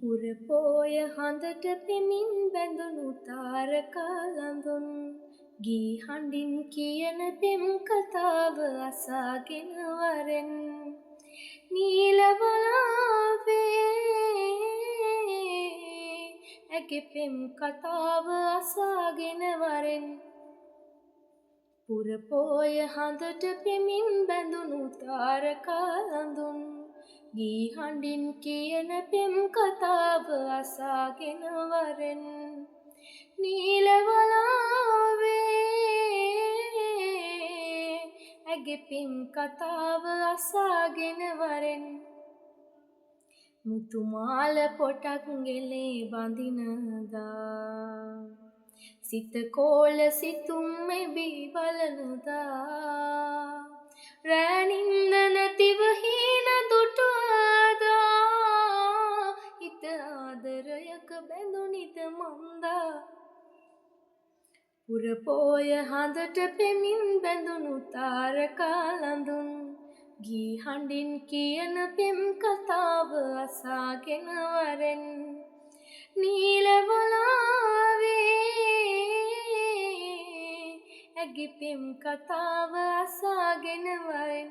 පුරපෝය හඳට පෙමින් බැඳුණු තාරකා ළඳුන් ගී හඬින් කියන පෙම් කතාව අසාගෙන වරෙන් නීලවලාවේ ඇගේ පෙම් කතාව අසාගෙන වරෙන් පුරපෝය හඳට පෙමින් බැඳුණු තාරකා ළඳුන් ගී හඬින් කියන පෙම් කතාව අසාගෙන වරෙන් නීලවලාවේ ඇගේ පෙම් කතාව අසාගෙන වරෙන් මුතුමාල පොටක් ගෙලේ බඳිනදා සිත කෝල සිතුම් මෙබී බලනදා රැනින්ද නැතිව හීන දුටුවාදා හිත ආදරයක බැඳුනිත මන්දා පුරපෝය හඳට පෙමින් බැඳුණු තාරකා ළඳුන් ගී හඬින් කියන පෙම් කතාව අසාගෙන වරෙන් නීලවලාවේ ඇගේ පෙම් කතාව අසාගෙන වරෙන්